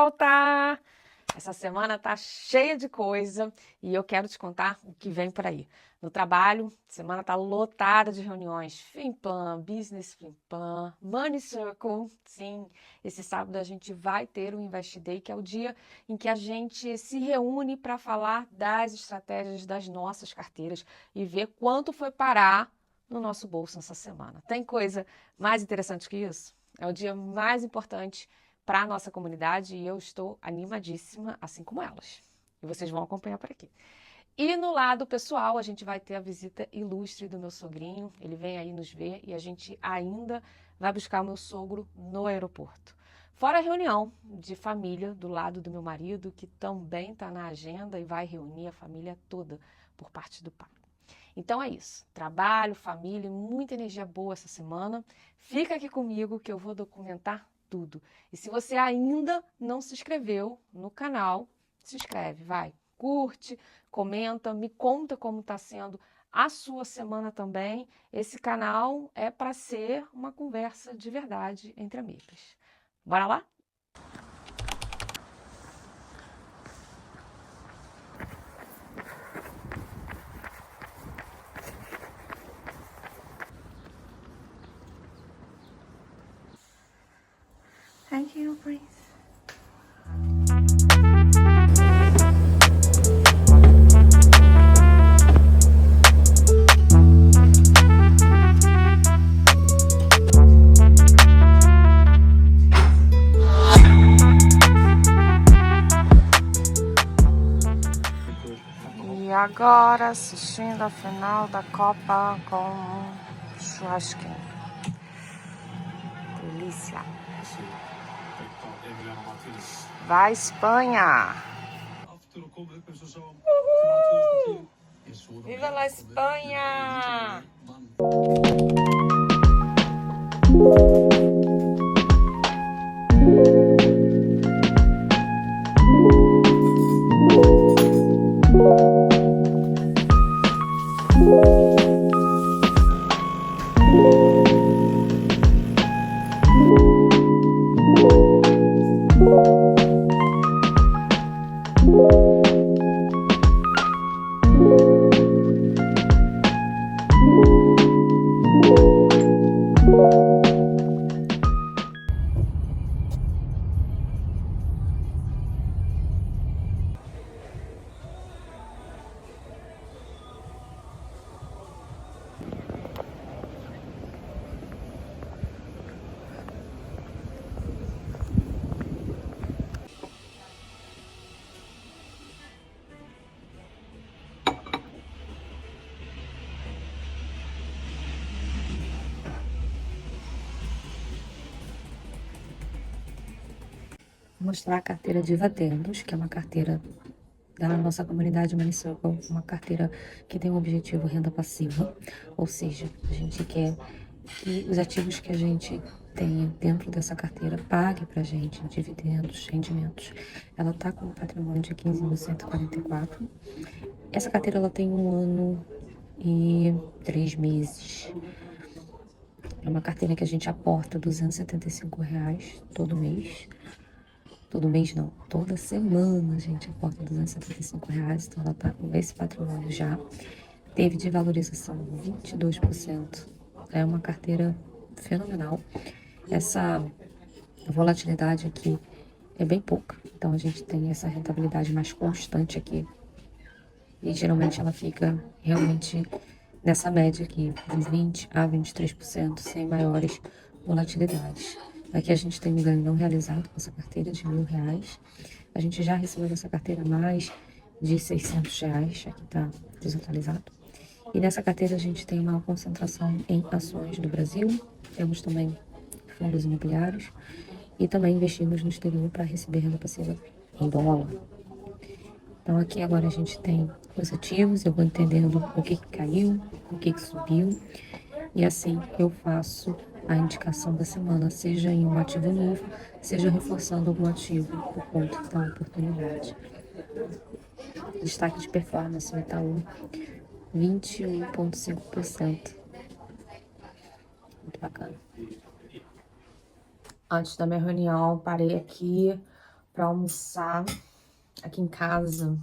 volta! Essa semana tá cheia de coisa e eu quero te contar o que vem por aí. No trabalho, a semana tá lotada de reuniões. Fimplan, Business Fimplan, Money Circle. Sim, esse sábado a gente vai ter o Invest Day, que é o dia em que a gente se reúne para falar das estratégias das nossas carteiras e ver quanto foi parar no nosso bolso nessa semana. Tem coisa mais interessante que isso? É o dia mais importante para a nossa comunidade e eu estou animadíssima, assim como elas. E vocês vão acompanhar por aqui. E no lado pessoal, a gente vai ter a visita ilustre do meu sogrinho. Ele vem aí nos ver e a gente ainda vai buscar o meu sogro no aeroporto. Fora a reunião de família do lado do meu marido, que também está na agenda e vai reunir a família toda por parte do pai. Então é isso. Trabalho, família, muita energia boa essa semana. Fica aqui comigo que eu vou documentar tudo. E se você ainda não se inscreveu no canal, se inscreve, vai. Curte, comenta, me conta como está sendo a sua semana também. Esse canal é para ser uma conversa de verdade entre amigas. Bora lá? Thank you, Prince. E agora assistindo a final da Copa com um churrasquinho. Delícia. Vai Espanha! Uhul! Viva la Espanha! Vou mostrar a carteira de Vatendos, que é uma carteira da nossa comunidade Money Circle, uma carteira que tem o objetivo renda passiva, ou seja, a gente quer que os ativos que a gente tenha dentro dessa carteira pague para a gente dividendos, rendimentos. Ela está com um patrimônio de 15.144. Essa carteira ela tem 1 ano e 3 meses. É uma carteira que a gente aporta R$275 todo mês. Todo mês não, toda semana a gente aporta R$275, então ela tá com esse patrimônio já. Teve de valorização 22%. É uma carteira fenomenal. Essa volatilidade aqui é bem pouca, então a gente tem essa rentabilidade mais constante aqui. E geralmente ela fica realmente nessa média aqui, de 20% a 23%, sem maiores volatilidades. Aqui a gente tem um ganho não realizado com essa carteira de R$1.000. A gente já recebeu dessa carteira mais de R$600, aqui está desatualizado. E nessa carteira a gente tem uma concentração em ações do Brasil, temos também fundos imobiliários e também investimos no exterior para receber renda passiva em dólar. Então aqui agora a gente tem os ativos, eu vou entendendo o que caiu, o que subiu, e assim eu faço a indicação da semana, seja em um ativo novo, seja reforçando algum ativo por conta da oportunidade. Destaque de performance no Itaú, 21,5%. Muito bacana. Antes da minha reunião, parei aqui pra almoçar aqui em casa.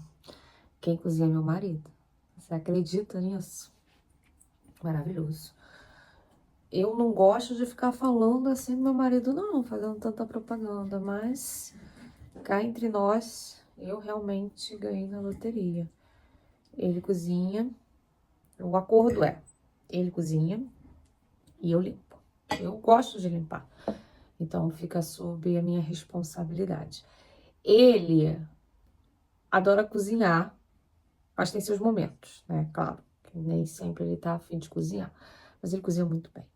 Quem cozinha é meu marido. Você acredita nisso? Maravilhoso. Eu não gosto de ficar falando assim do meu marido, não, fazendo tanta propaganda, mas cá entre nós, eu realmente ganhei na loteria. Ele cozinha, o acordo é, ele cozinha e eu limpo. Eu gosto de limpar, então fica sob a minha responsabilidade. Ele adora cozinhar, mas tem seus momentos, né? Claro, que nem sempre ele tá a fim de cozinhar, mas ele cozinha muito bem.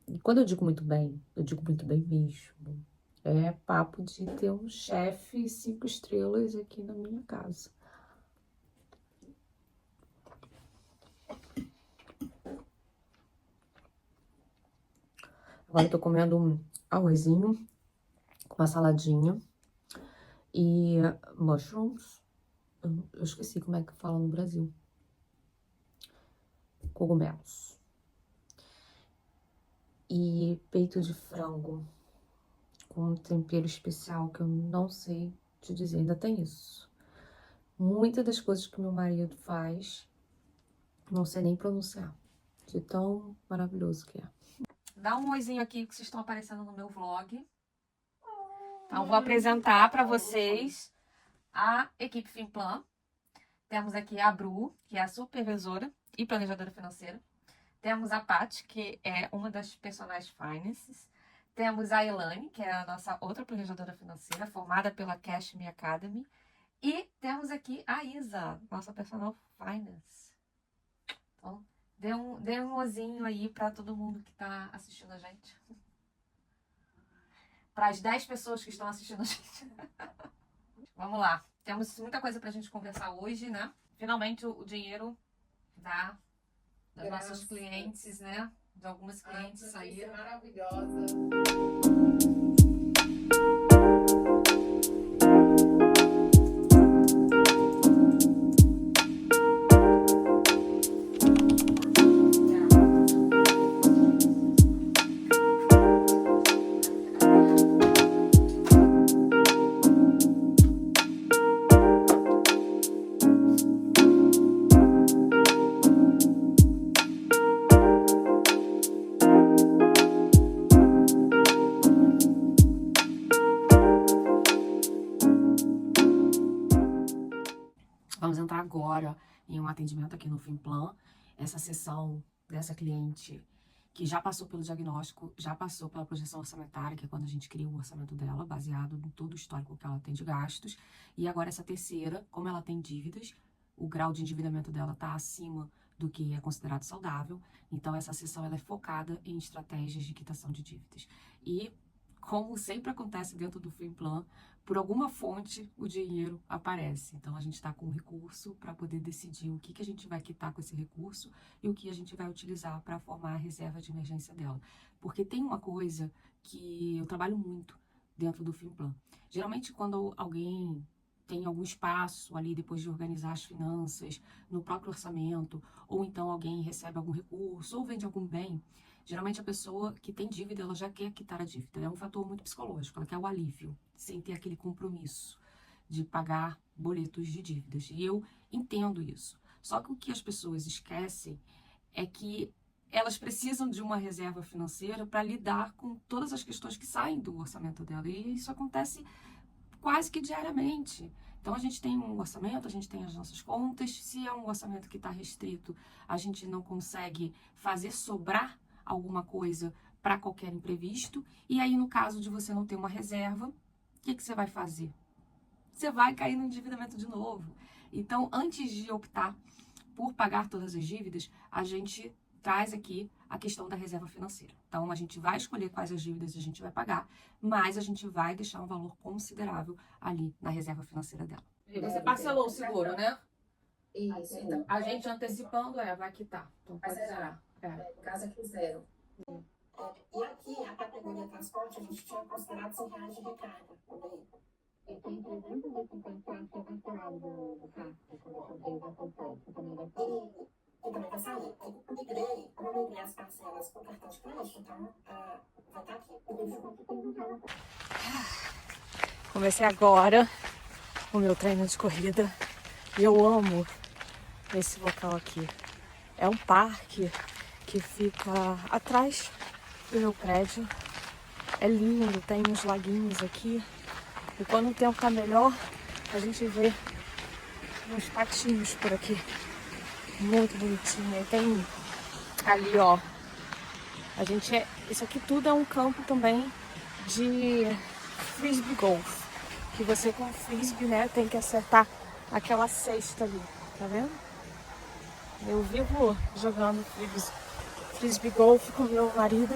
E quando eu digo muito bem mesmo. É papo de ter um chefe 5 estrelas aqui na minha casa. Agora eu tô comendo um arrozinho com uma saladinha e mushrooms. Eu esqueci como é que fala no Brasil. Cogumelos. E peito de frango com um tempero especial que eu não sei te dizer. Ainda tem isso. Muitas das coisas que meu marido faz, não sei nem pronunciar. De tão maravilhoso que é. Dá um oizinho aqui que vocês estão aparecendo no meu vlog. Então, vou apresentar para vocês a equipe Fimplan. Temos aqui a Bru, que é a supervisora e planejadora financeira. Temos a Paty, que é uma das personagens finances. Temos a Elane, que é a nossa outra planejadora financeira, formada pela Cash Me Academy. E temos aqui a Isa, nossa personal finance. Então, dê um ozinho aí para todo mundo que está assistindo a gente. Para as 10 pessoas que estão assistindo a gente. Vamos lá. Temos muita coisa pra gente conversar hoje, né? Finalmente o dinheiro das nossas clientes, né? De algumas clientes saíram. Maravilhosa. Vamos entrar agora em um atendimento aqui no Fimplan. Essa sessão dessa cliente que já passou pelo diagnóstico, já passou pela projeção orçamentária, que é quando a gente cria o orçamento dela, baseado em todo o histórico que ela tem de gastos. E agora essa terceira, como ela tem dívidas, o grau de endividamento dela está acima do que é considerado saudável. Então essa sessão ela é focada em estratégias de quitação de dívidas. E como sempre acontece dentro do Fimplan, por alguma fonte o dinheiro aparece. Então a gente está com um recurso para poder decidir o que a gente vai quitar com esse recurso e o que a gente vai utilizar para formar a reserva de emergência dela. Porque tem uma coisa que eu trabalho muito dentro do Fimplan. Geralmente quando alguém tem algum espaço ali depois de organizar as finanças, no próprio orçamento, ou então alguém recebe algum recurso, ou vende algum bem, geralmente a pessoa que tem dívida, ela já quer quitar a dívida. É um fator muito psicológico, ela quer o alívio, sem ter aquele compromisso de pagar boletos de dívidas. E eu entendo isso. Só que o que as pessoas esquecem é que elas precisam de uma reserva financeira para lidar com todas as questões que saem do orçamento dela. E isso acontece quase que diariamente. Então, a gente tem um orçamento, a gente tem as nossas contas. Se é um orçamento que está restrito, a gente não consegue fazer sobrar alguma coisa para qualquer imprevisto. E aí, no caso de você não ter uma reserva, o que você vai fazer? Você vai cair no endividamento de novo. Então, antes de optar por pagar todas as dívidas, a gente traz aqui a questão da reserva financeira. Então, a gente vai escolher quais as dívidas a gente vai pagar, mas a gente vai deixar um valor considerável ali na reserva financeira dela. Você parcelou o seguro, né? Isso, então. A gente antecipando, vai quitar. Então, Vai pode zerar. zerar. No caso aqui, zero. E aqui, a categoria transporte, a gente tinha considerado R$100 de recarga no veículo. Eu tenho 354 que é parcelado do carro, quando eu comprei o completo, também vai sair. E também vai sair. O migrei, como eu migrei as parcelas com cartão de crédito, então vai estar aqui. Eu queria só te perguntar uma coisa. Comecei agora o meu treino de corrida e eu amo esse local aqui. É um parque que fica atrás do meu prédio. É lindo, tem uns laguinhos aqui. E quando o tempo tá melhor, a gente vê uns patinhos por aqui. Muito bonitinho. E tem ali, ó. Isso aqui tudo é um campo também de frisbee golf. Que você com frisbee, né, tem que acertar aquela cesta ali. Tá vendo? Eu vivo jogando frisbee golf com meu marido.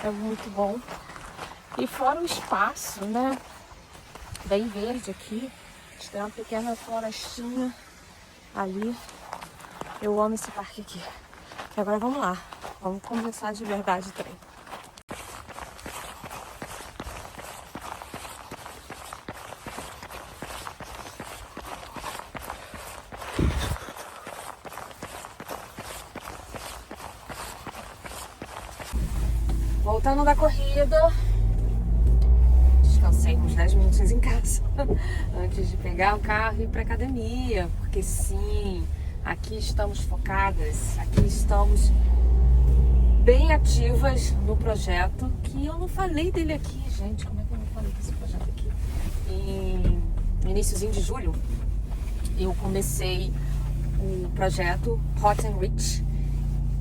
É muito bom. E fora o espaço, né? Bem verde aqui. Tem uma pequena florestinha ali. Eu amo esse parque aqui. E agora vamos lá. Vamos começar de verdade o treino. Voltando da corrida. Descansei uns 10 minutos em casa antes de pegar o carro e ir pra academia. Porque sim, aqui estamos focadas, aqui estamos bem ativas no projeto, que eu não falei dele aqui, gente. Como é que eu não falei desse projeto aqui? No iniciozinho de julho, eu comecei o projeto Hot and Rich,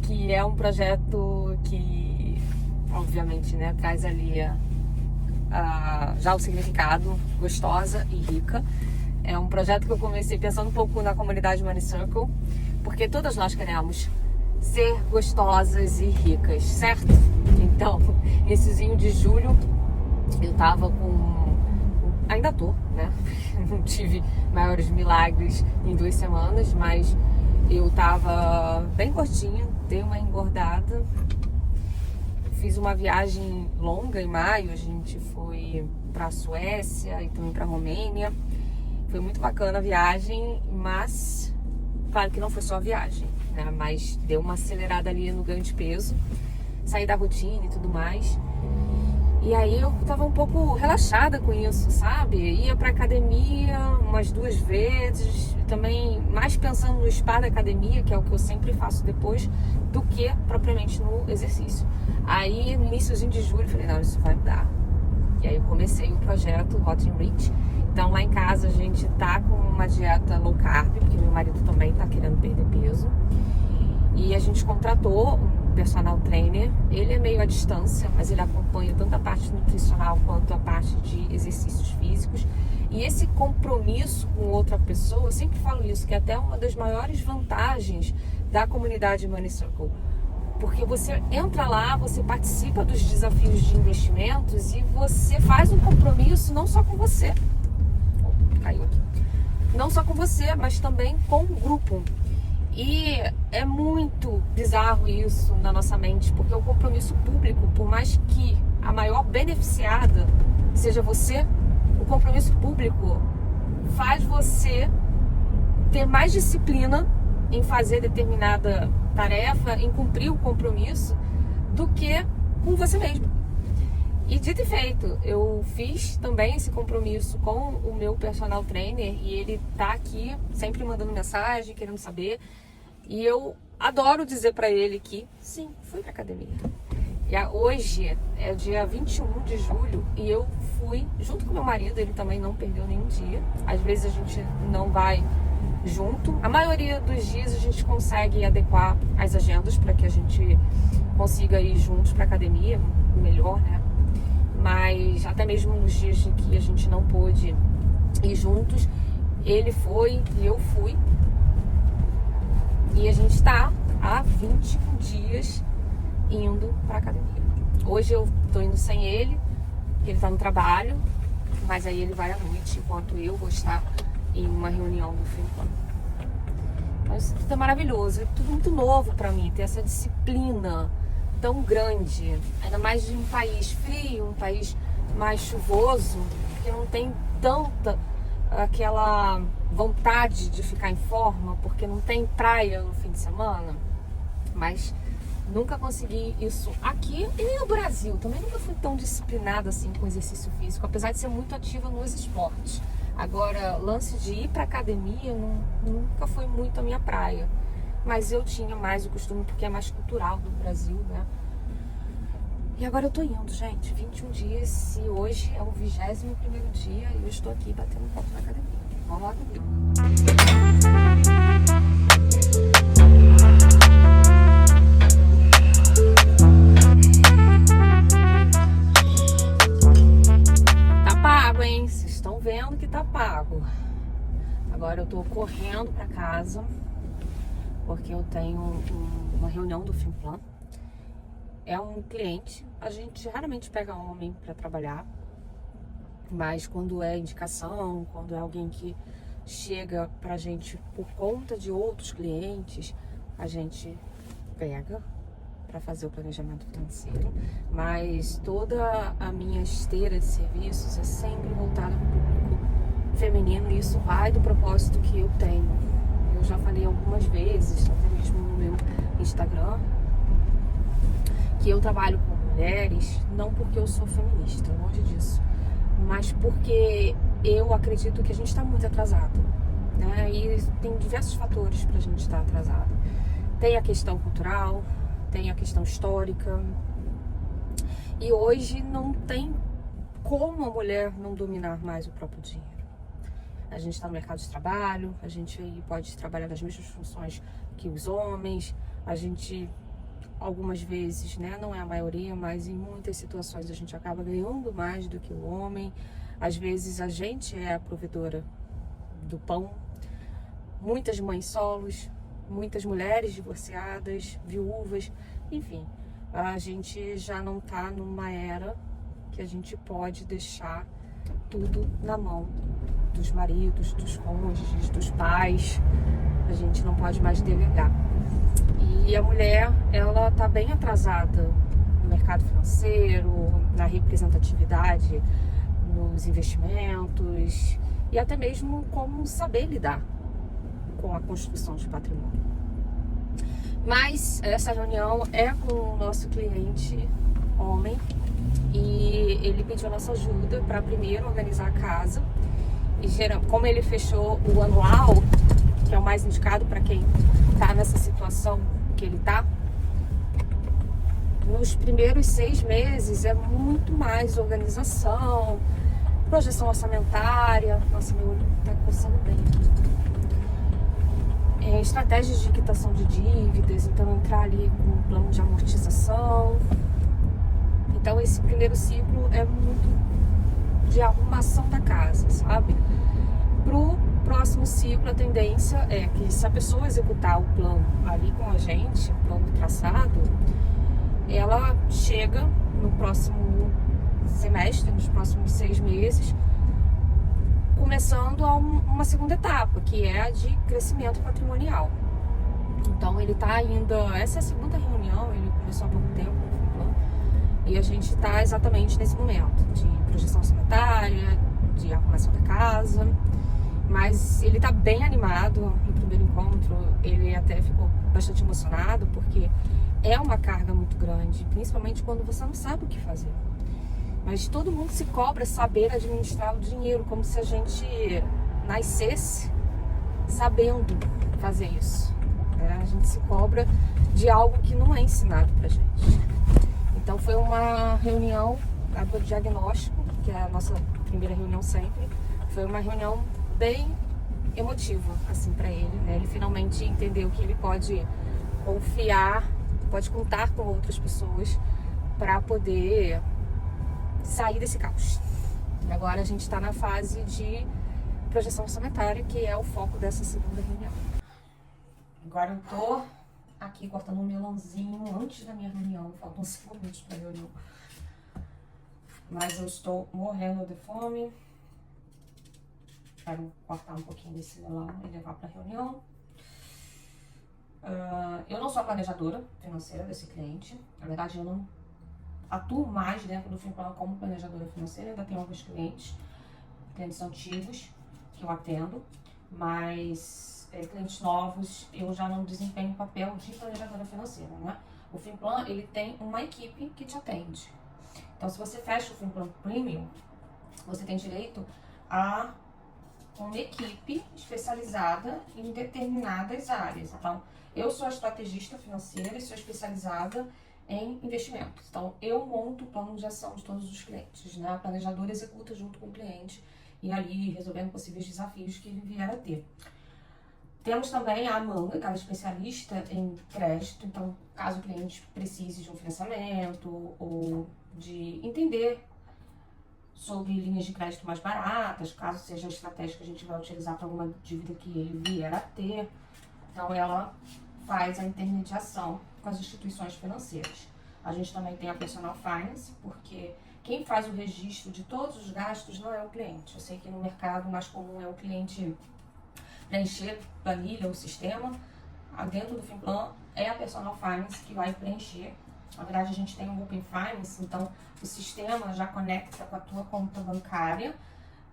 que é um projeto que, obviamente, né, traz ali já o significado gostosa e rica. É um projeto que eu comecei pensando um pouco na comunidade Money Circle, porque todas nós queremos ser gostosas e ricas, certo? Então, iniciozinho de julho, eu tava ainda tô, né? Não tive maiores milagres em 2 semanas, mas eu tava bem gordinha, dei uma engordada. Fiz uma viagem longa em maio, a gente foi pra Suécia e também pra Romênia. Foi muito bacana a viagem, mas claro que não foi só a viagem, né? Mas deu uma acelerada ali no ganho de peso, saí da rotina e tudo mais. E aí eu tava um pouco relaxada com isso, sabe? Ia pra academia umas 2 vezes, também mais pensando no spa da academia, que é o que eu sempre faço depois, do que propriamente no exercício. Aí no iníciozinho de julho eu falei, não, isso vai mudar. E aí eu comecei o projeto Hot and Rich. Então lá em casa a gente tá com uma dieta low carb, porque meu marido também tá querendo perder peso. E a gente contratou um personal trainer. Ele é meio à distância, mas ele acompanha tanto a parte nutricional quanto a parte de exercícios físicos. E esse compromisso com outra pessoa, eu sempre falo isso, que é até uma das maiores vantagens da comunidade Money Circle. Porque você entra lá, você participa dos desafios de investimentos e você faz um compromisso não só com você. Caiu aqui. Não só com você, mas também com o grupo. E é muito bizarro isso na nossa mente, porque o compromisso público, por mais que a maior beneficiada seja você, o compromisso público faz você ter mais disciplina em fazer determinada tarefa, em cumprir o compromisso, do que com você mesmo. E dito e feito, eu fiz também esse compromisso com o meu personal trainer e ele tá aqui sempre mandando mensagem, querendo saber. E eu adoro dizer pra ele que sim, fui pra academia. E hoje é dia 21 de julho e eu fui junto com meu marido, ele também não perdeu nenhum dia. Às vezes a gente não vai junto. A maioria dos dias a gente consegue adequar as agendas para que a gente consiga ir juntos pra academia, melhor, né? Mas até mesmo nos dias em que a gente não pôde ir juntos, ele foi e eu fui. E a gente tá há 21 dias indo pra academia. Hoje eu tô indo sem ele, ele tá no trabalho, mas aí ele vai à noite, enquanto eu vou estar em uma reunião do fim do ano. Então isso tudo é maravilhoso, é tudo muito novo pra mim, ter essa disciplina tão grande, ainda mais de um país frio, um país mais chuvoso, que não tem tanta aquela vontade de ficar em forma, porque não tem praia no fim de semana. Mas Nunca consegui isso aqui e nem no Brasil. Também nunca fui tão disciplinada assim com exercício físico, apesar de ser muito ativa nos esportes. Agora, lance de ir pra academia nunca foi muito a minha praia. Mas eu tinha mais o costume porque é mais cultural do Brasil, né? E agora eu tô indo, gente. 21 dias e hoje é o 21º dia e eu estou aqui batendo ponto na academia. Vamos lá comigo. Tá pago, hein? Vocês estão vendo que tá pago. Agora eu tô correndo pra casa porque eu tenho uma reunião do Fimplan. É um cliente, a gente raramente pega homem para trabalhar, mas quando é indicação, quando é alguém que chega pra gente por conta de outros clientes, a gente pega para fazer o planejamento financeiro. Mas toda a minha esteira de serviços é sempre voltada para o público feminino e isso vai do propósito que eu tenho. Eu já falei algumas vezes, até mesmo no meu Instagram, que eu trabalho com mulheres, não porque eu sou feminista, longe disso, mas porque eu acredito que a gente está muito atrasado, né? E tem diversos fatores para a gente estar atrasado. Tem a questão cultural, tem a questão histórica, e hoje não tem como a mulher não dominar mais o próprio dinheiro. A gente está no mercado de trabalho, a gente pode trabalhar nas mesmas funções que os homens, a gente... Algumas vezes, né, não é a maioria, mas em muitas situações a gente acaba ganhando mais do que o homem. Às vezes a gente é a provedora do pão. Muitas mães solos, muitas mulheres divorciadas, viúvas, enfim. A gente já não está numa era que a gente pode deixar tudo na mão dos maridos, dos cônjuges, dos pais. A gente não pode mais delegar. E a mulher, ela tá bem atrasada no mercado financeiro, na representatividade, nos investimentos e até mesmo como saber lidar com a construção de patrimônio. Mas essa reunião é com o nosso cliente homem e ele pediu a nossa ajuda para primeiro organizar a casa. E como ele fechou o anual, que é o mais indicado para quem tá nessa situação que ele tá, nos primeiros 6 meses é muito mais organização, projeção orçamentária. Nossa, meu olho tá coçando bem aqui. Estratégias de quitação de dívidas, então entrar ali com um plano de amortização. Então esse primeiro ciclo é muito de arrumação da casa, sabe? Pro próximo ciclo, a tendência é que se a pessoa executar o plano ali com a gente, o plano traçado, ela chega no próximo semestre, nos próximos 6 meses, começando uma segunda etapa, que é a de crescimento patrimonial. Então ele está ainda, essa é a segunda reunião, ele começou há pouco tempo, e a gente está exatamente nesse momento de projeção orçamentária, de arrumação da casa. Mas ele tá bem animado no primeiro encontro, ele até ficou bastante emocionado, porque é uma carga muito grande, principalmente quando você não sabe o que fazer. Mas todo mundo se cobra saber administrar o dinheiro, como se a gente nascesse sabendo fazer isso, né? A gente se cobra de algo que não é ensinado pra gente. Então foi uma reunião do diagnóstico, que é a nossa primeira reunião sempre, foi uma reunião bem emotiva, assim, para ele, né? Ele finalmente entendeu que ele pode confiar, pode contar com outras pessoas para poder sair desse caos. E agora a gente está na fase de projeção orçamentária, que é o foco dessa segunda reunião. Agora eu tô aqui cortando um melãozinho antes da minha reunião, faltam 5 minutos para a reunião. Mas eu estou morrendo de fome. Quero cortar um pouquinho desse melão e levar para a reunião. Eu não sou a planejadora financeira desse cliente. Na verdade, eu não atuo mais dentro do Fimplan como planejadora financeira. Ainda tenho alguns clientes antigos que eu atendo, mas clientes novos eu já não desempenho o papel de planejadora financeira, né? O Fimplan, ele tem uma equipe que te atende. Então, se você fecha o Fimplan Premium, você tem direito a uma equipe especializada em determinadas áreas. Então, eu sou a estrategista financeira e sou especializada em investimentos. Então, eu monto o plano de ação de todos os clientes, né? A planejadora executa junto com o cliente e ali resolvendo possíveis desafios que ele vier a ter. Temos também a Amanda, que ela é especialista em crédito. Então, caso o cliente precise de um financiamento ou de entender sobre linhas de crédito mais baratas, caso seja a estratégia que a gente vai utilizar para alguma dívida que ele vier a ter. Então, ela faz a intermediação com as instituições financeiras. A gente também tem a Personal Finance, porque quem faz o registro de todos os gastos não é o cliente. Eu sei que no mercado o mais comum é o cliente preencher planilha ou sistema. Dentro do Fimplan é a Personal Finance que vai preencher. Na verdade, a gente tem um Open Finance, então o sistema já conecta com a tua conta bancária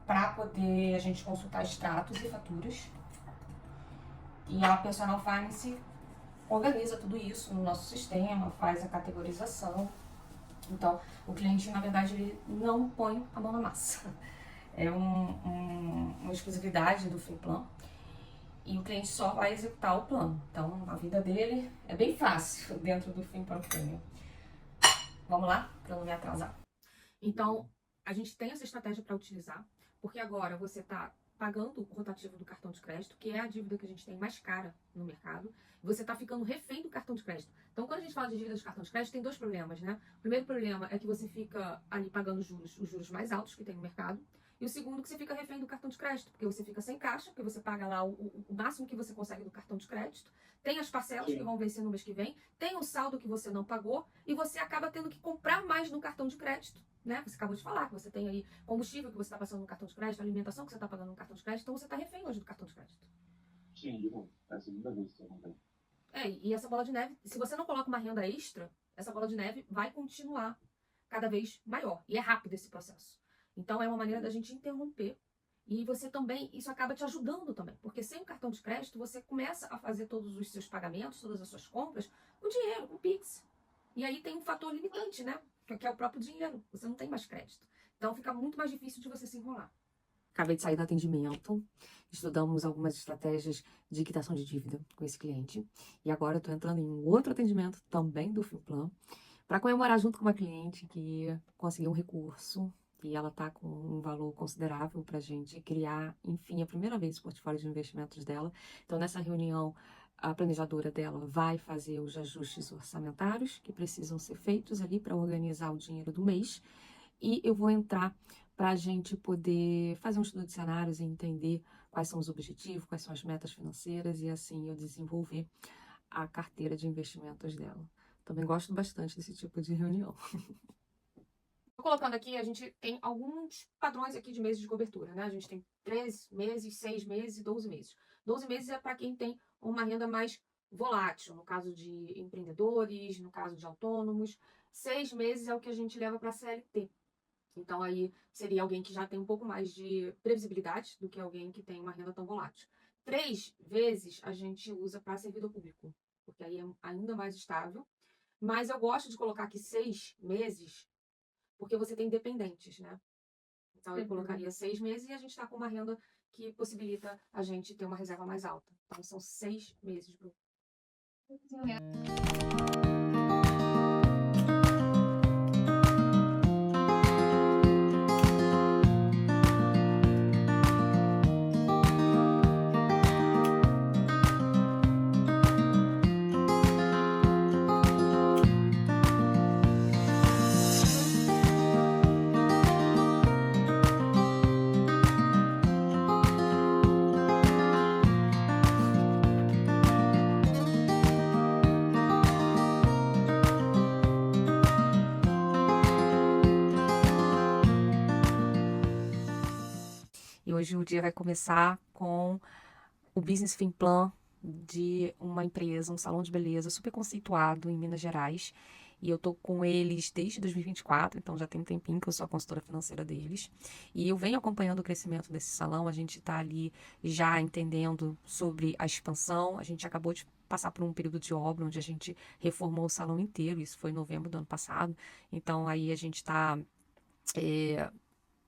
para poder a gente consultar extratos e faturas. E a Personal Finance organiza tudo isso no nosso sistema, faz a categorização. Então, o cliente, na verdade, ele não põe a mão na massa. É uma exclusividade do Fimplan. E o cliente só vai executar o plano. Então, a vida dele é bem fácil dentro do Fimplan Premium. Vamos lá, para não me atrasar. Então, a gente tem essa estratégia para utilizar, porque agora você está pagando o rotativo do cartão de crédito, que é a dívida que a gente tem mais cara no mercado, e você está ficando refém do cartão de crédito. Então, quando a gente fala de dívida de cartão de crédito, tem dois problemas, né? O primeiro problema é que você fica ali pagando os juros mais altos que tem no mercado, e o segundo que você fica refém do cartão de crédito, porque você fica sem caixa, porque você paga lá o máximo que você consegue do cartão de crédito, tem as parcelas que vão vencer no mês que vem, tem o saldo que você não pagou, e você acaba tendo que comprar mais no cartão de crédito, né? Você acabou de falar que você tem aí combustível que você está passando no cartão de crédito, alimentação que você está pagando no cartão de crédito, então você está refém hoje do cartão de crédito. Sim, de novo. É a segunda vez que isso acontece. E essa bola de neve, se você não coloca uma renda extra, essa bola de neve vai continuar cada vez maior. E é rápido esse processo. Então é uma maneira da gente interromper. E você também, isso acaba te ajudando também. Porque sem o cartão de crédito, você começa a fazer todos os seus pagamentos, todas as suas compras, com dinheiro, com Pix. E aí tem um fator limitante, né? Que é o próprio dinheiro. Você não tem mais crédito. Então fica muito mais difícil de você se enrolar. Acabei de sair do atendimento, estudamos algumas estratégias de quitação de dívida com esse cliente. E agora eu estou entrando em um outro atendimento também do Fimplan, para comemorar junto com uma cliente que conseguiu um recurso e ela está com um valor considerável para a gente criar, enfim, a primeira vez o portfólio de investimentos dela. Então, nessa reunião, a planejadora dela vai fazer os ajustes orçamentários que precisam ser feitos ali para organizar o dinheiro do mês. E eu vou entrar para a gente poder fazer um estudo de cenários e entender quais são os objetivos, quais são as metas financeiras e assim eu desenvolver a carteira de investimentos dela. Também gosto bastante desse tipo de reunião. Colocando aqui, a gente tem alguns padrões aqui de meses de cobertura, né? A gente tem 3 meses, 6 meses e 12 meses. 12 meses é para quem tem uma renda mais volátil, no caso de empreendedores, no caso de autônomos. 6 meses é o que a gente leva para a CLT. Então, aí seria alguém que já tem um pouco mais de previsibilidade do que alguém que tem uma renda tão volátil. 3 vezes a gente usa para servidor público, porque aí é ainda mais estável. Mas eu gosto de colocar aqui 6 meses, porque você tem dependentes, né? Então, eu colocaria 6 meses e a gente está com uma renda que possibilita a gente ter uma reserva mais alta. Então, são 6 meses. E hoje o dia vai começar com o Business Fimplan de uma empresa, um salão de beleza super conceituado em Minas Gerais. E eu tô com eles desde 2024, então já tem um tempinho que eu sou a consultora financeira deles. E eu venho acompanhando o crescimento desse salão, a gente tá ali já entendendo sobre a expansão. A gente acabou de passar por um período de obra, onde a gente reformou o salão inteiro, isso foi em novembro do ano passado, então aí a gente está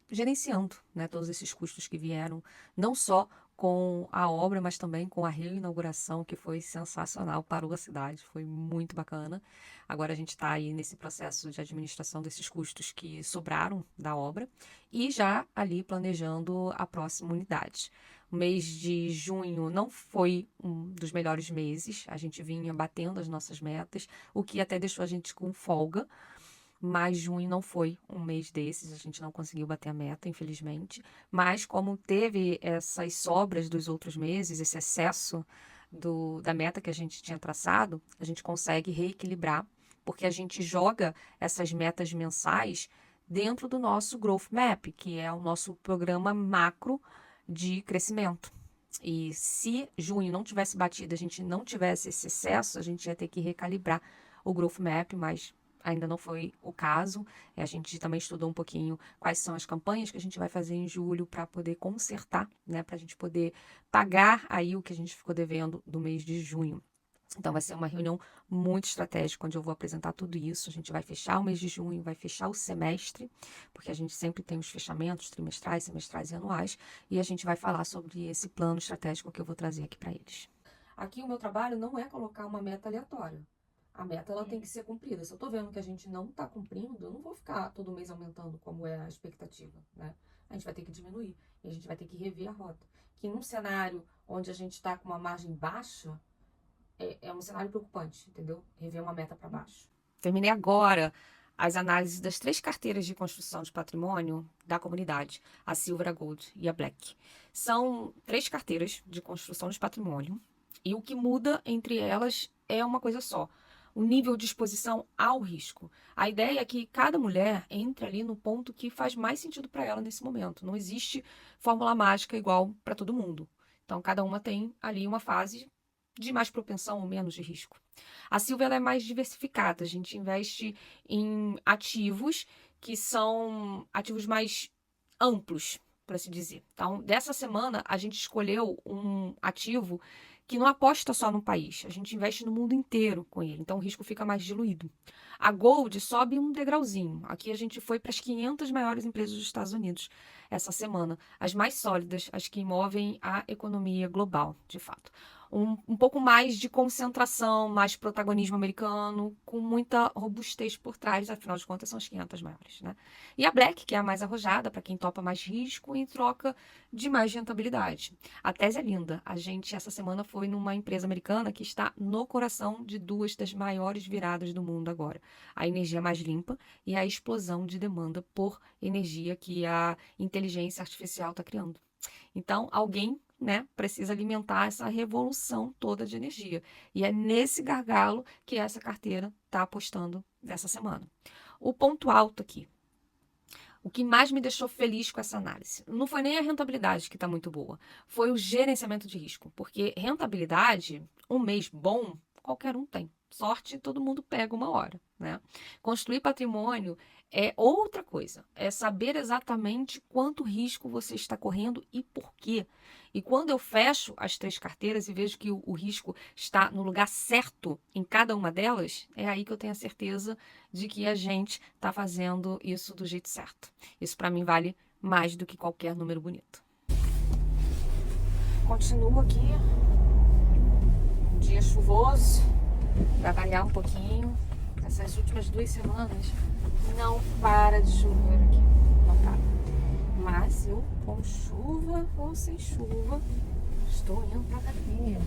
gerenciando, né, todos esses custos que vieram, não só com a obra, mas também com a reinauguração, que foi sensacional, parou a cidade, foi muito bacana. Agora a gente está aí nesse processo de administração desses custos que sobraram da obra e já ali planejando a próxima unidade. O mês de junho não foi um dos melhores meses, a gente vinha batendo as nossas metas, o que até deixou a gente com folga, mas junho não foi um mês desses, a gente não conseguiu bater a meta, infelizmente. Mas como teve essas sobras dos outros meses, esse excesso da meta que a gente tinha traçado, a gente consegue reequilibrar, porque a gente joga essas metas mensais dentro do nosso Growth Map, que é o nosso programa macro de crescimento. E se junho não tivesse batido, a gente não tivesse esse excesso, a gente ia ter que recalibrar o Growth Map, mas ainda não foi o caso. A gente também estudou um pouquinho quais são as campanhas que a gente vai fazer em julho para poder consertar, né? Para a gente poder pagar aí o que a gente ficou devendo do mês de junho. Então vai ser uma reunião muito estratégica, onde eu vou apresentar tudo isso. A gente vai fechar o mês de junho, vai fechar o semestre, porque a gente sempre tem os fechamentos trimestrais, semestrais e anuais, e a gente vai falar sobre esse plano estratégico que eu vou trazer aqui para eles. Aqui o meu trabalho não é colocar uma meta aleatória. A meta ela tem que ser cumprida. Se eu estou vendo que a gente não está cumprindo, eu não vou ficar todo mês aumentando como é a expectativa, né? A gente vai ter que diminuir e a gente vai ter que rever a rota. Que num cenário onde a gente está com uma margem baixa, é um cenário preocupante, entendeu? Rever uma meta para baixo. Terminei agora as análises das 3 carteiras de construção de patrimônio da comunidade, a Silver, a Gold e a Black. São 3 carteiras de construção de patrimônio e o que muda entre elas é uma coisa só: o nível de exposição ao risco. A ideia é que cada mulher entre ali no ponto que faz mais sentido para ela nesse momento. Não existe fórmula mágica igual para todo mundo. Então, cada uma tem ali uma fase de mais propensão ou menos de risco. A Silvia ela é mais diversificada. A gente investe em ativos que são ativos mais amplos, para se dizer. Então, dessa semana, a gente escolheu um ativo que não aposta só no país, a gente investe no mundo inteiro com ele, então o risco fica mais diluído. A Gold sobe um degrauzinho. Aqui a gente foi para as 500 maiores empresas dos Estados Unidos essa semana, as mais sólidas, as que movem a economia global, de fato. Um pouco mais de concentração, mais protagonismo americano, com muita robustez por trás, afinal de contas são as 500 maiores, né? E a Black, que é a mais arrojada, para quem topa mais risco em troca de mais rentabilidade. A tese é linda. A gente, essa semana, foi numa empresa americana que está no coração de 2 das maiores viradas do mundo agora. A energia mais limpa e a explosão de demanda por energia que a inteligência artificial está criando. Então, alguém, né, precisa alimentar essa revolução toda de energia. E é nesse gargalo que essa carteira está apostando nessa semana. O ponto alto aqui, o que mais me deixou feliz com essa análise, não foi nem a rentabilidade que está muito boa, foi o gerenciamento de risco. Porque rentabilidade, um mês bom, qualquer um tem. Sorte, todo mundo pega uma hora, né? Construir patrimônio é outra coisa. É saber exatamente quanto risco você está correndo e por quê. E quando eu fecho as 3 carteiras e vejo que o risco está no lugar certo em cada uma delas, é aí que eu tenho a certeza de que a gente está fazendo isso do jeito certo. Isso para mim vale mais do que qualquer número bonito. Continuo aqui, um dia chuvoso, para variar um pouquinho. Essas últimas 2 semanas não para de chover aqui, não para. Mas eu, com chuva ou sem chuva, estou indo para academia.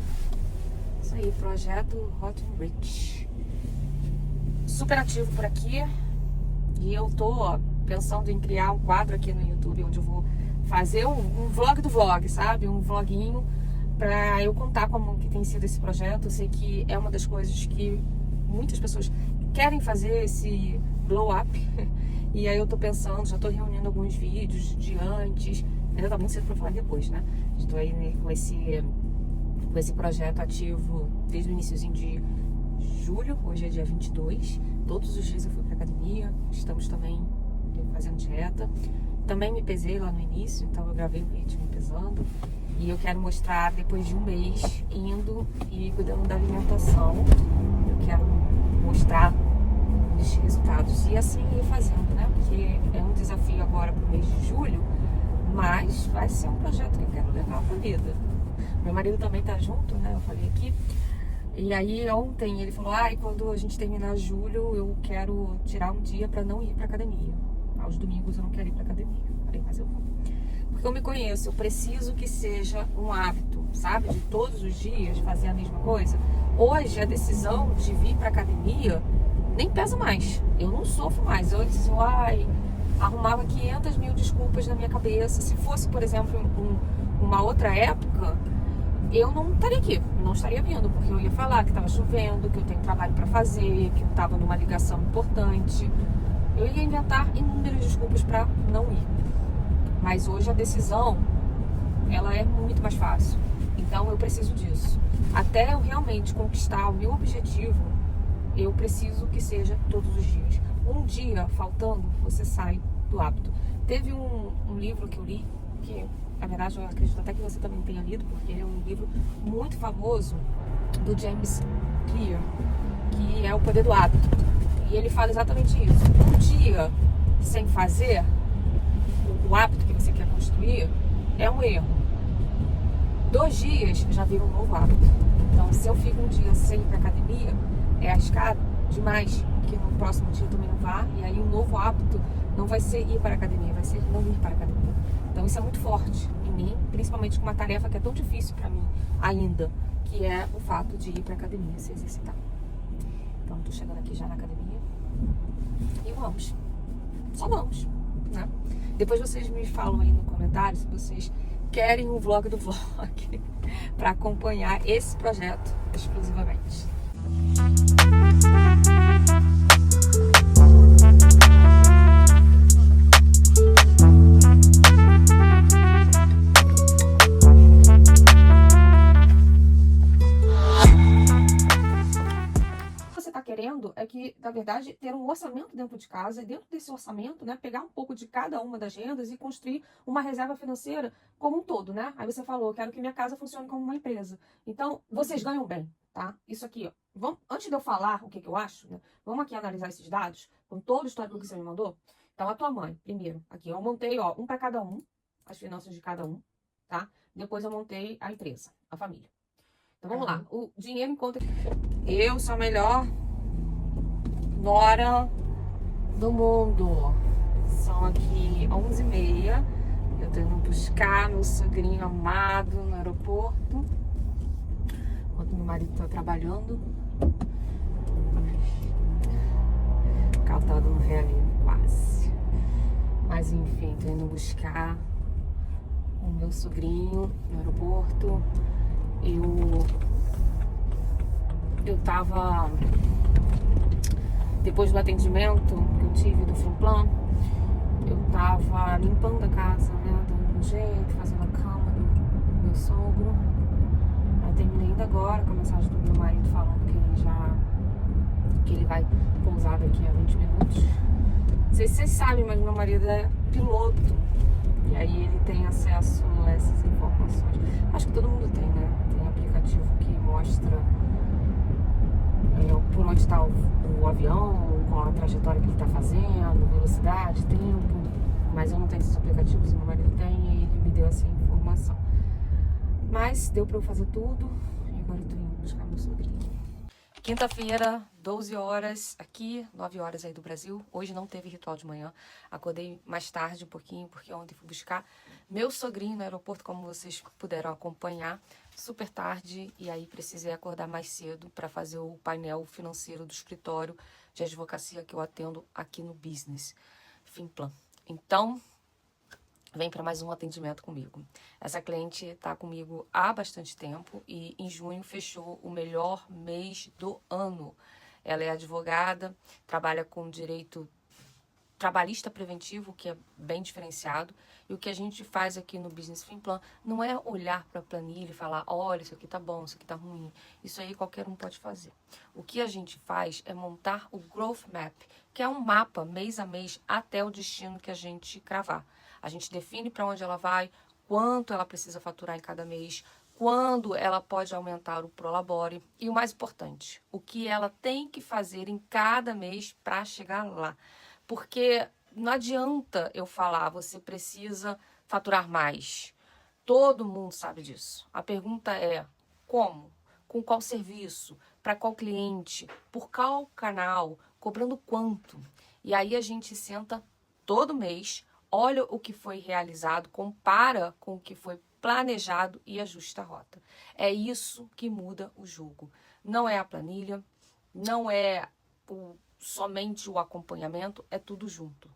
Isso aí, projeto Hot and Rich. Super ativo por aqui. E eu tô pensando em criar um quadro aqui no YouTube onde eu vou fazer um vlog do vlog, sabe? Um vloguinho para eu contar como que tem sido esse projeto. Eu sei que é uma das coisas que muitas pessoas querem fazer, esse blow up. E aí eu tô pensando, já tô reunindo alguns vídeos de antes. Ainda tá muito cedo pra falar depois, né? Estou aí com esse projeto ativo desde o iniciozinho de julho. Hoje é dia 22. Todos os dias eu fui pra academia. Estamos também fazendo dieta. Também me pesei lá no início, então eu gravei um vídeo me pesando. E eu quero mostrar depois de um mês indo e cuidando da alimentação. Eu quero mostrar os resultados e assim ir fazendo, né? Porque é um desafio agora pro mês de julho, mas vai ser um projeto que eu quero levar pra vida. Meu marido também tá junto, né? Eu falei aqui. E aí ontem ele falou, quando a gente terminar julho, eu quero tirar um dia pra não ir pra academia. Aos domingos eu não quero ir pra academia. Eu falei, mas eu vou. Porque eu me conheço, eu preciso que seja um hábito, sabe? De todos os dias fazer a mesma coisa. Hoje a decisão de vir pra academia nem pesa mais. Eu não sofro mais. Antes eu, arrumava 500 mil desculpas na minha cabeça. Se fosse, por exemplo, uma outra época, eu não estaria aqui, não estaria vindo, porque eu ia falar que estava chovendo, que eu tenho trabalho para fazer, que eu estava numa ligação importante. Eu ia inventar inúmeras desculpas para não ir. Mas hoje a decisão, ela é muito mais fácil. Então eu preciso disso. Até eu realmente conquistar o meu objetivo, eu preciso que seja todos os dias. Um dia faltando, você sai do hábito. Teve um livro que eu li, que na verdade eu acredito até que você também tenha lido, porque ele é um livro muito famoso, do James Clear, que é O Poder do Hábito. E ele fala exatamente isso. Um dia sem fazer o hábito que você quer construir é um erro. 2 dias já vira um novo hábito. Então, se eu fico um dia sem ir pra academia, é arriscado demais, porque no próximo dia eu também não vá, e aí um novo hábito não vai ser ir para a academia, vai ser não ir para a academia. Então isso é muito forte em mim, principalmente com uma tarefa que é tão difícil para mim ainda, que é o fato de ir para a academia, se exercitar. Então tô chegando aqui já na academia e vamos. Só vamos, né? Depois vocês me falam aí no comentário se vocês querem o vlog do vlog para acompanhar esse projeto exclusivamente. É que, na verdade, ter um orçamento dentro de casa e dentro desse orçamento, né, pegar um pouco de cada uma das rendas e construir uma reserva financeira como um todo, né? Aí você falou, quero que minha casa funcione como uma empresa. Então, vocês ganham bem, tá? Isso aqui, ó. Antes de eu falar o que eu acho, né, vamos aqui analisar esses dados com todo o histórico que você me mandou. Então, a tua mãe, primeiro, aqui, eu montei, ó, um para cada um, as finanças de cada um, tá? Depois eu montei a empresa, a família. Então, vamos lá. O dinheiro em conta... Eu sou a melhor nora do mundo. São aqui 11h30. Eu tô indo buscar meu sogrinho amado no aeroporto, enquanto meu marido tá trabalhando. O carro tá dando ré ali, quase. Mas enfim, tô indo buscar o meu sogrinho no aeroporto. Eu tava... Depois do atendimento que eu tive do Fimplan, eu tava limpando a casa, né? Dando um jeito, fazendo a cama do meu sogro. Eu terminei ainda agora com a mensagem do meu marido falando que ele vai pousar daqui a 20 minutos. Não sei se vocês sabem, mas meu marido é piloto. E aí ele tem acesso a essas informações. Acho que todo mundo tem, né? Tem aplicativo que mostra por onde está o avião, qual a trajetória que ele está fazendo, velocidade, tempo. Mas eu não tenho esses aplicativos, meu marido tem, e ele me deu essa informação. Mas deu para eu fazer tudo e agora eu tô indo buscar meu sobrinho. Quinta-feira, 12 horas aqui, 9 horas aí do Brasil. Hoje não teve ritual de manhã. Acordei mais tarde um pouquinho, porque ontem fui buscar meu sogrinho no aeroporto, como vocês puderam acompanhar, super tarde. E aí precisei acordar mais cedo para fazer o painel financeiro do escritório de advocacia que eu atendo aqui no Business Fimplan. Então, vem para mais um atendimento comigo. Essa cliente está comigo há bastante tempo e em junho fechou o melhor mês do ano. Ela é advogada, trabalha com direito trabalhista preventivo, que é bem diferenciado. E o que a gente faz aqui no Business Fimplan não é olhar para a planilha e falar, olha, isso aqui tá bom, isso aqui tá ruim. Isso aí qualquer um pode fazer. O que a gente faz é montar o Growth Map, que é um mapa mês a mês até o destino que a gente cravar. A gente define para onde ela vai, quanto ela precisa faturar em cada mês, quando ela pode aumentar o Prolabore e o mais importante, o que ela tem que fazer em cada mês para chegar lá. Porque não adianta eu falar, você precisa faturar mais. Todo mundo sabe disso. A pergunta é como? Com qual serviço? Para qual cliente? Por qual canal? Cobrando quanto? E aí a gente senta todo mês, olha o que foi realizado, compara com o que foi planejado e ajusta a rota. É isso que muda o jogo. Não é a planilha, não é somente o acompanhamento, é tudo junto.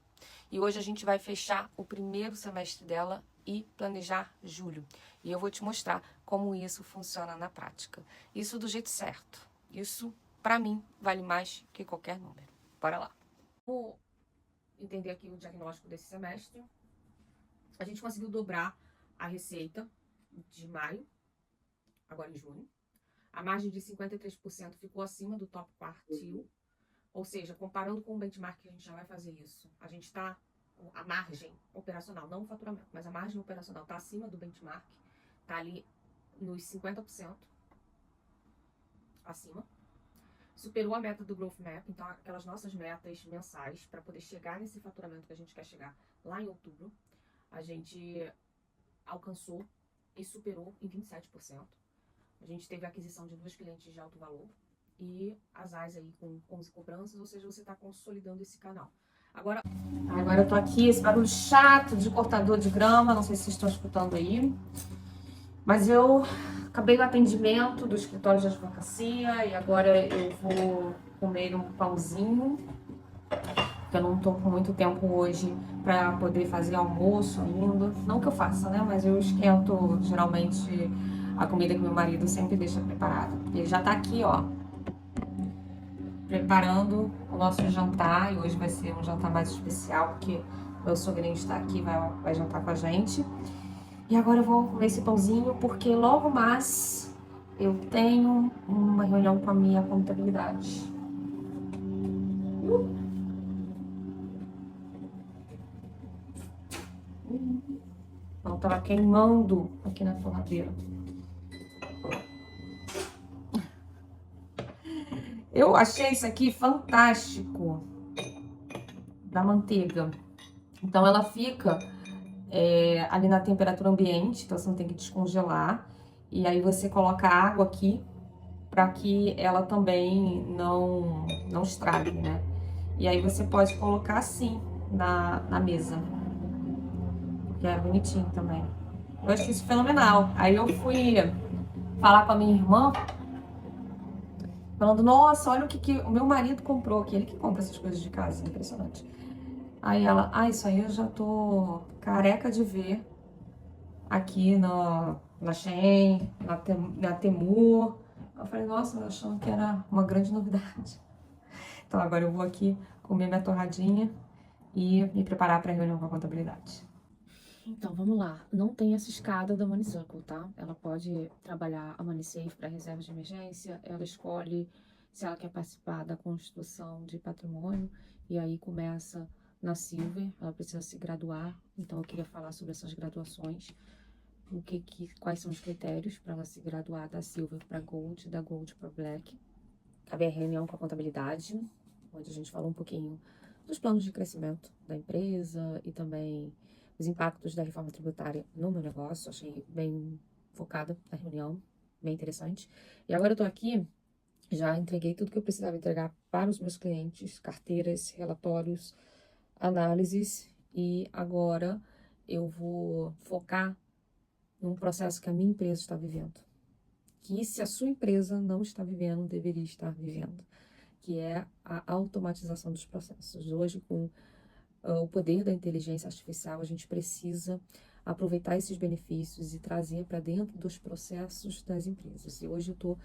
E hoje a gente vai fechar o primeiro semestre dela e planejar julho. E eu vou te mostrar como isso funciona na prática. Isso do jeito certo. Isso, para mim, vale mais que qualquer número. Bora lá. Vou entender aqui o diagnóstico desse semestre. A gente conseguiu dobrar a receita de maio, agora em junho. A margem de 53% ficou acima do top quartile. Ou seja, comparando com o benchmark, que a gente já vai fazer isso, a gente está, a margem operacional, não o faturamento, mas a margem operacional está acima do benchmark, está ali nos 50% acima. Superou a meta do Growth Map, então aquelas nossas metas mensais para poder chegar nesse faturamento que a gente quer chegar lá em outubro, a gente alcançou e superou em 27%. A gente teve a aquisição de 2 clientes de alto valor e as AIs aí com 11 cobranças, ou seja, você está consolidando esse canal. Agora eu tô aqui, esse barulho chato de cortador de grama, não sei se vocês estão escutando aí, mas eu acabei o atendimento do escritório de advocacia e agora eu vou comer um pãozinho, porque eu não tô com muito tempo hoje para poder fazer almoço ainda. Não que eu faça, né, mas eu esquento geralmente a comida que meu marido sempre deixa preparada. Ele já tá aqui, ó, preparando o nosso jantar, e hoje vai ser um jantar mais especial, porque meu sogrinho está aqui, vai jantar com a gente. E agora eu vou comer esse pãozinho, porque logo mais eu tenho uma reunião com a minha contabilidade. Então, tava queimando aqui na torradeira. Eu achei isso aqui fantástico, da manteiga. Então ela fica ali na temperatura ambiente, então você não tem que descongelar. E aí você coloca água aqui para que ela também não estrague, né? E aí você pode colocar assim na mesa, que é bonitinho também. Eu acho isso fenomenal. Aí eu fui falar com a minha irmã, falando, nossa, olha o que o meu marido comprou aqui. Ele que compra essas coisas de casa, impressionante. Aí ela, isso aí eu já tô careca de ver aqui na Shein, na Temu. Eu falei, nossa, eu achando que era uma grande novidade. Então agora eu vou aqui comer minha torradinha e me preparar para a reunião com a contabilidade. Então, vamos lá. Não tem essa escada da Money Circle, tá? Ela pode trabalhar a Money Safe para reservas de emergência, ela escolhe se ela quer participar da construção de patrimônio, e aí começa na Silver, ela precisa se graduar, então eu queria falar sobre essas graduações, quais são os critérios para ela se graduar da Silver para Gold, da Gold para Black. Cabe a reunião com a contabilidade, onde a gente falou um pouquinho dos planos de crescimento da empresa e também os impactos da reforma tributária no meu negócio. Achei bem focada a reunião, bem interessante. E agora eu tô aqui, já entreguei tudo que eu precisava entregar para os meus clientes, carteiras, relatórios, análises, e agora eu vou focar num processo que a minha empresa está vivendo, que se a sua empresa não está vivendo, deveria estar vivendo, que é a automatização dos processos. Hoje, com o poder da inteligência artificial, a gente precisa aproveitar esses benefícios e trazer para dentro dos processos das empresas. E hoje eu estou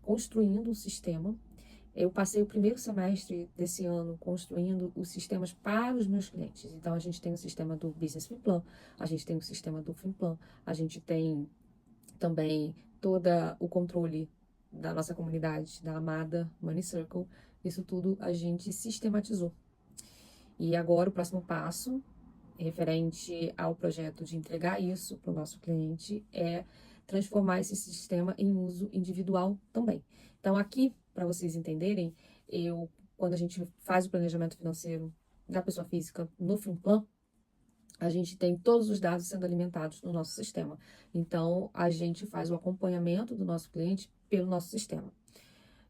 construindo um sistema. Eu passei o primeiro semestre desse ano construindo os sistemas para os meus clientes. Então, a gente tem o sistema do Business Finplan, a gente tem o sistema do Finplan, a gente tem também todo o controle da nossa comunidade, da amada Money Circle. Isso tudo a gente sistematizou. E agora o próximo passo referente ao projeto de entregar isso para o nosso cliente é transformar esse sistema em uso individual também. Então, aqui, para vocês entenderem, quando a gente faz o planejamento financeiro da pessoa física no Fimplan, a gente tem todos os dados sendo alimentados no nosso sistema. Então, a gente faz o acompanhamento do nosso cliente pelo nosso sistema.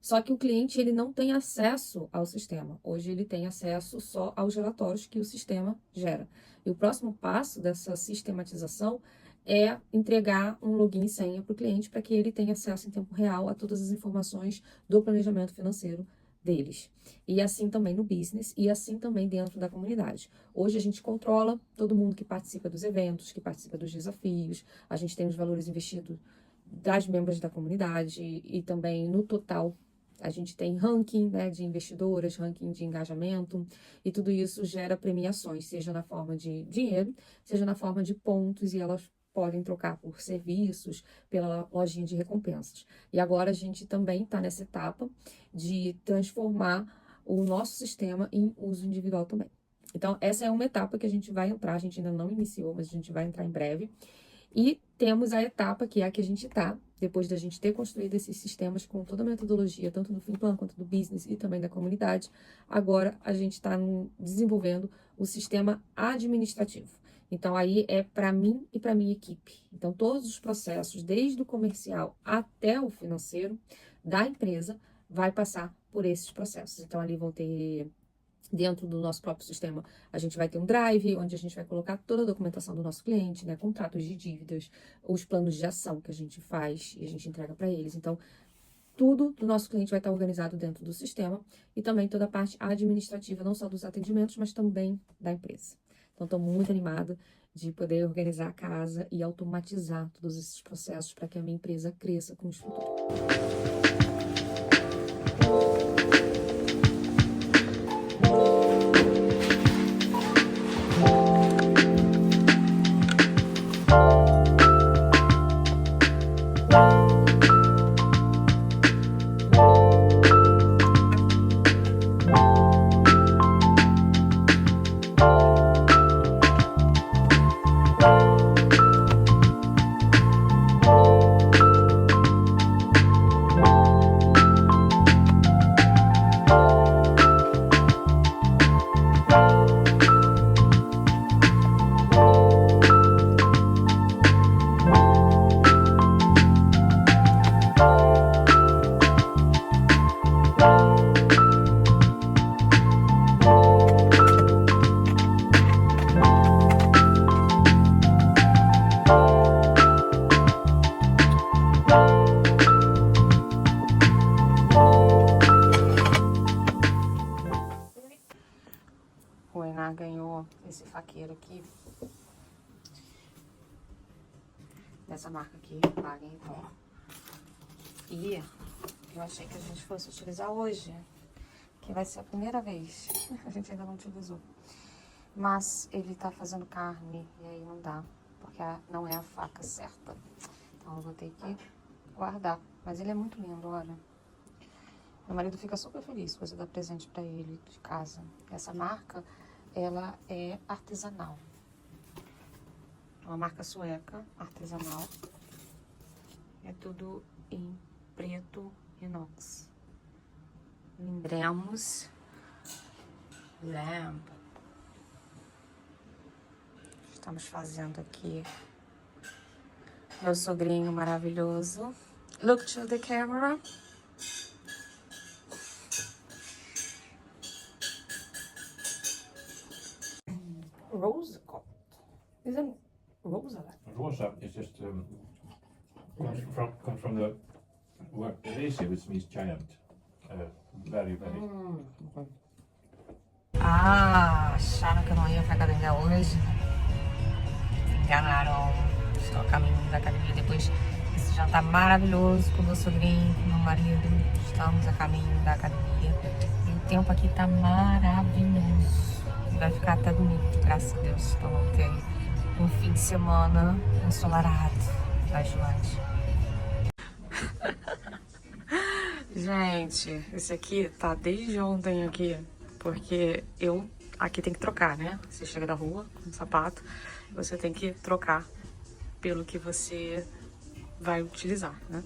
Só que o cliente ele não tem acesso ao sistema. Hoje ele tem acesso só aos relatórios que o sistema gera. E o próximo passo dessa sistematização é entregar um login e senha para o cliente para que ele tenha acesso em tempo real a todas as informações do planejamento financeiro deles. E assim também no business e assim também dentro da comunidade. Hoje a gente controla todo mundo que participa dos eventos, que participa dos desafios, a gente tem os valores investidos das membros da comunidade e também no total a gente tem ranking, né, de investidoras, ranking de engajamento, e tudo isso gera premiações, seja na forma de dinheiro, seja na forma de pontos, e elas podem trocar por serviços, pela lojinha de recompensas. E agora a gente também está nessa etapa de transformar o nosso sistema em uso individual também. Então, essa é uma etapa que a gente vai entrar, a gente ainda não iniciou, mas a gente vai entrar em breve. E temos a etapa que é a que a gente está, depois da gente ter construído esses sistemas com toda a metodologia, tanto do Fimplan quanto do business e também da comunidade. Agora a gente está desenvolvendo o sistema administrativo. Então aí é para mim e para minha equipe. Então todos os processos, desde o comercial até o financeiro da empresa, vai passar por esses processos. Então ali vão ter... Dentro do nosso próprio sistema, a gente vai ter um drive, onde a gente vai colocar toda a documentação do nosso cliente, né? Contratos de dívidas, os planos de ação que a gente faz e a gente entrega para eles. Então, tudo do nosso cliente vai estar organizado dentro do sistema e também toda a parte administrativa, não só dos atendimentos, mas também da empresa. Então, estou muito animada de poder organizar a casa e automatizar todos esses processos para que a minha empresa cresça com o futuro. O Enar ganhou esse faqueiro aqui, dessa marca aqui, Paga em Pó. E eu achei que a gente fosse utilizar hoje, que vai ser a primeira vez. A gente ainda não utilizou. Mas ele tá fazendo carne e aí não dá, porque não é a faca certa. Então eu vou ter que guardar. Mas ele é muito lindo, olha. Meu marido fica super feliz se você dar presente pra ele de casa. Essa marca, ela é artesanal. Uma marca sueca, artesanal. É tudo em preto inox. Lembremos lamp. Estamos fazendo aqui meu sogrinho maravilhoso. Look to the camera. Rose gold. Isn't rosa? Rosa is just comes from the word resi, which means giant. Very. Acharam que eu não ia pra academia hoje? Enganaram. Estou a caminho da academia depois desse jantar maravilhoso com meu sobrinho, com meu marido. Estamos a caminho da academia. E o tempo aqui tá maravilhoso. Vai ficar até domingo, graças a Deus. Então vamos ter um fim de semana ensolarado. Bastante. Gente, esse aqui tá desde ontem aqui, porque eu aqui tem que trocar, né? Você chega da rua com um sapato, você tem que trocar pelo que você vai utilizar, né?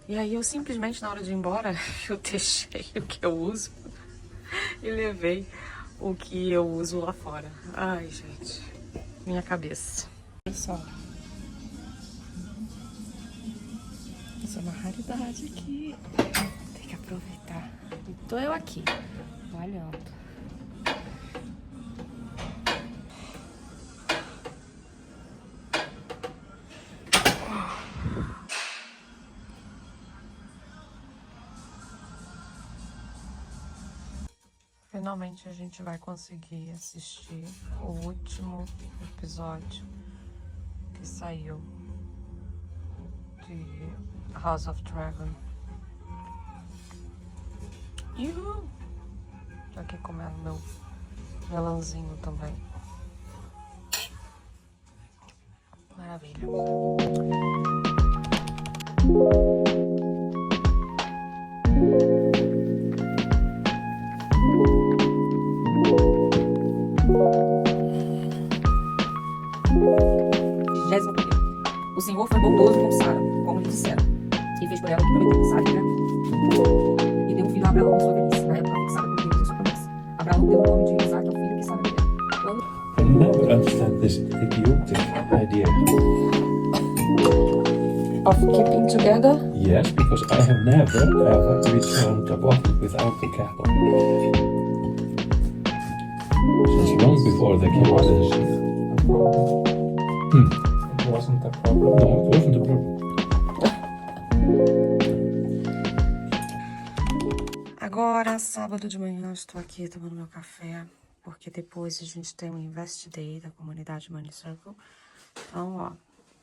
E aí eu simplesmente, na hora de ir embora, eu deixei o que eu uso e levei o que eu uso lá fora. Ai, gente, minha cabeça. Olha só. Isso é uma raridade aqui. Tem que aproveitar. E tô eu aqui, olhando. Finalmente a gente vai conseguir assistir o último episódio que saiu de House of Dragon. Uhul! Tô aqui comendo meu melãozinho também. Maravilha. O Senhor foi bondoso com Sara, como lhe disseram, e fez por ela o que prometeu, sabe, né? E deu um filho a Abraão em sua velhice, na época fixada por Deus em sua promessa. Abraão deu o nome de Isaac ao filho que Sara deu. I never understand this idiotic idea. Of keeping together? Yes, because I have never ever returned a bottle without the cattle. Since long before they came out of the sea. It wasn't a problem. No, it wasn't a problem. Agora, sábado de manhã, estou aqui tomando meu café, porque depois a gente tem um Invest Day da comunidade Money Circle. Então, ó,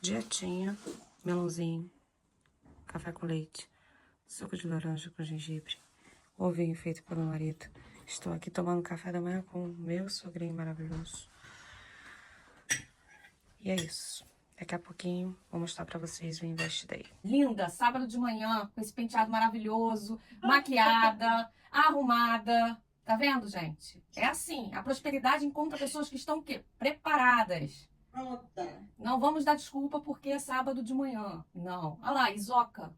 dietinha, melãozinho, café com leite, suco de laranja com gengibre, ovinho feito pelo meu marido. Estou aqui tomando café da manhã com o meu sogrinho maravilhoso. E é isso. Daqui a pouquinho vou mostrar pra vocês o Invest Day. Linda, sábado de manhã, com esse penteado maravilhoso, maquiada, arrumada. Tá vendo, gente? É assim, a prosperidade encontra pessoas que estão o quê? Preparadas. Pronta. Não vamos dar desculpa porque é sábado de manhã. Não. Olha lá, Isoca.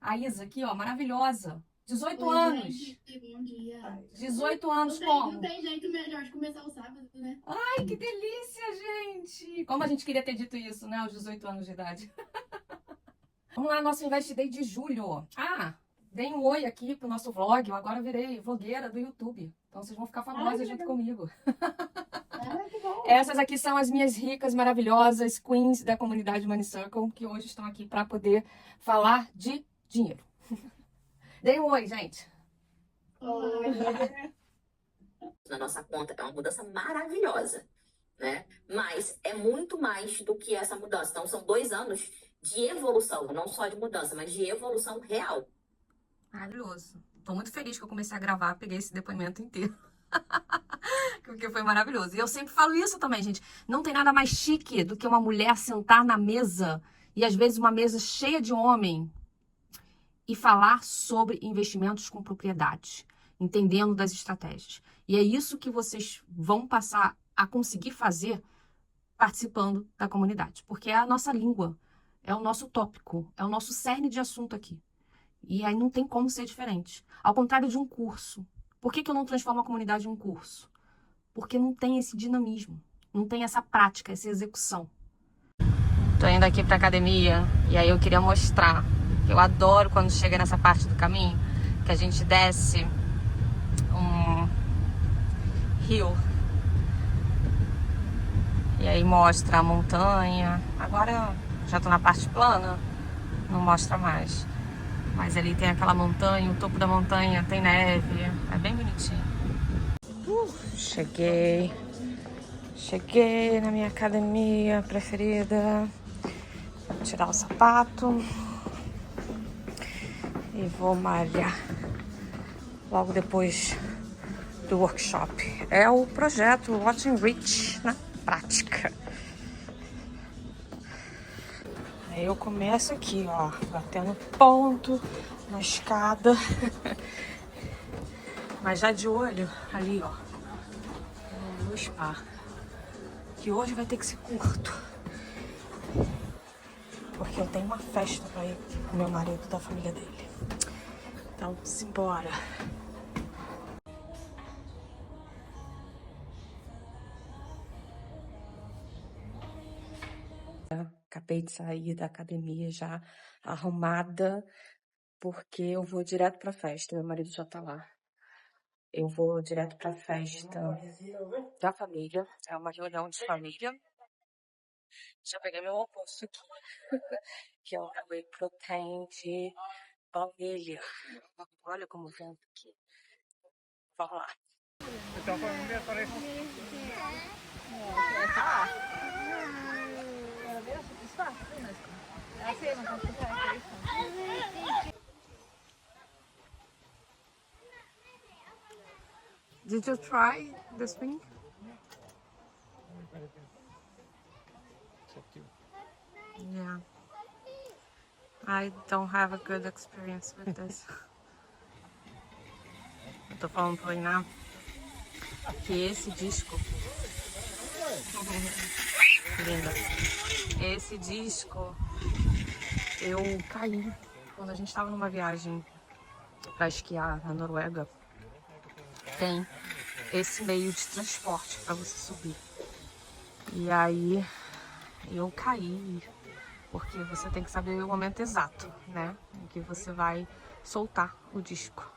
A Isa aqui, ó, maravilhosa. 18 Oi, anos. gente, bom dia. 18 anos Não como? tem jeito melhor de começar o sábado, né? Ai, que delícia, gente! Como a gente queria ter dito isso, né? Aos 18 anos de idade. Vamos lá, nosso Invest Day de julho. Ah, dei um oi aqui pro nosso vlog. Eu agora virei vlogueira do YouTube. Então vocês vão ficar famosas junto comigo. Ah, que bom. Essas aqui são as minhas ricas, maravilhosas queens da comunidade Money Circle, que hoje estão aqui para poder falar de dinheiro. Dei um oi, gente. Na nossa conta é uma mudança maravilhosa, né? Mas é muito mais do que essa mudança. Então são 2 anos de evolução, não só de mudança, mas de evolução real. Maravilhoso. Tô muito feliz que eu comecei a gravar, peguei esse depoimento inteiro. Porque foi maravilhoso. E eu sempre falo isso também, gente. Não tem nada mais chique do que uma mulher sentar na mesa, e às vezes uma mesa cheia de homem, e falar sobre investimentos com propriedade, entendendo das estratégias. E é isso que vocês vão passar a conseguir fazer participando da comunidade. Porque é a nossa língua, é o nosso tópico, é o nosso cerne de assunto aqui. E aí não tem como ser diferente. Ao contrário de um curso. Por que eu não transformo a comunidade em um curso? Porque não tem esse dinamismo, não tem essa prática, essa execução. Tô indo aqui pra academia e aí eu queria mostrar. Eu adoro quando chega nessa parte do caminho que a gente desce um rio. E aí mostra a montanha. Agora já tô na parte plana, não mostra mais. Mas ali tem aquela montanha, o topo da montanha tem neve. É bem bonitinho. Cheguei. Cheguei na minha academia preferida. Vou tirar o sapato. E vou malhar logo depois do workshop. É o projeto Watch and Reach na prática. Aí eu começo aqui, ó, batendo ponto na escada. Mas já de olho ali, ó, do spa, que hoje vai ter que ser curto, porque eu tenho uma festa pra ir com meu marido da família dele. Então, simbora. Acabei de sair da academia já arrumada, porque eu vou direto pra festa. Meu marido já tá lá. Eu vou direto pra festa da família. É uma reunião de família. Já peguei meu almoço aqui, que é o whey protein de baunilha. Olha como vento aqui. Vamos lá. Did you try this thing? Yeah. I don't have a good experience with this. Eu tô falando pro Iná que esse disco... Linda. Esse disco eu caí quando a gente tava numa viagem pra esquiar na Noruega. Tem esse meio de transporte pra você subir. E aí eu caí, porque você tem que saber o momento exato, né? Em que você vai soltar o disco.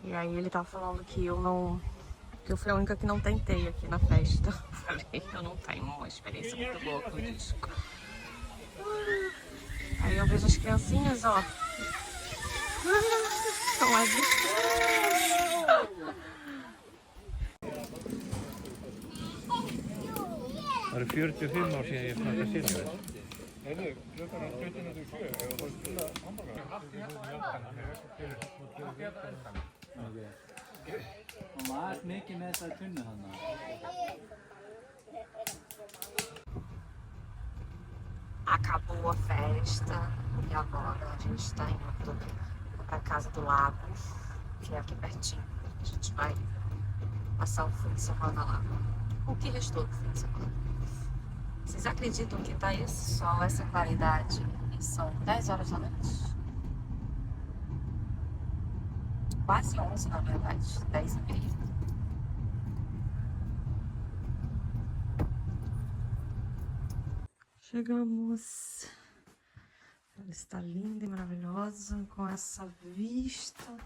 E aí ele tava falando que eu fui a única que não tentei aqui na festa. Falei, eu não tenho uma experiência muito boa com o disco. Aí eu vejo as criancinhas, ó. São as Var det 45 år siden jeg smakte silver? Mas mycket med sig tunna Hanna. Acabou a festa e agora a gente tá indo pra casa do lago, que é aqui pertinho. A gente vai passar o fim de semana lá. O que restou do fim de semana? Vocês acreditam que tá esse sol, essa claridade, e são 10 horas da noite? Quase 11, na verdade, 10h30. Chegamos. Ela está linda e maravilhosa, com essa vista.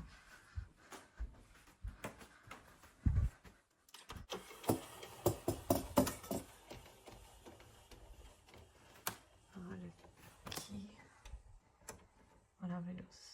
Olha que maravilhoso.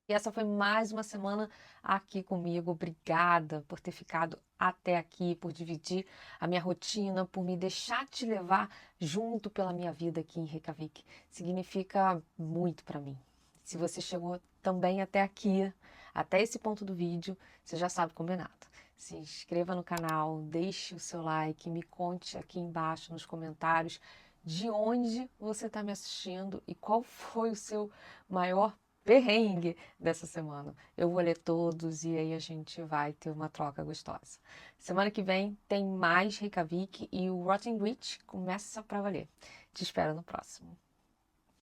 E essa foi mais uma semana aqui comigo. Obrigada por ter ficado até aqui, por dividir a minha rotina, por me deixar te levar junto pela minha vida aqui em Reykjavik. Significa muito para mim. Se você chegou também até aqui, até esse ponto do vídeo, você já sabe o combinado. Se inscreva no canal, deixe o seu like, me conte aqui embaixo nos comentários de onde você está me assistindo e qual foi o seu maior perrengue dessa semana. Eu vou ler todos e aí a gente vai ter uma troca gostosa. Semana que vem tem mais Reykjavik e o Rotten Witch começa pra valer. Te espero no próximo.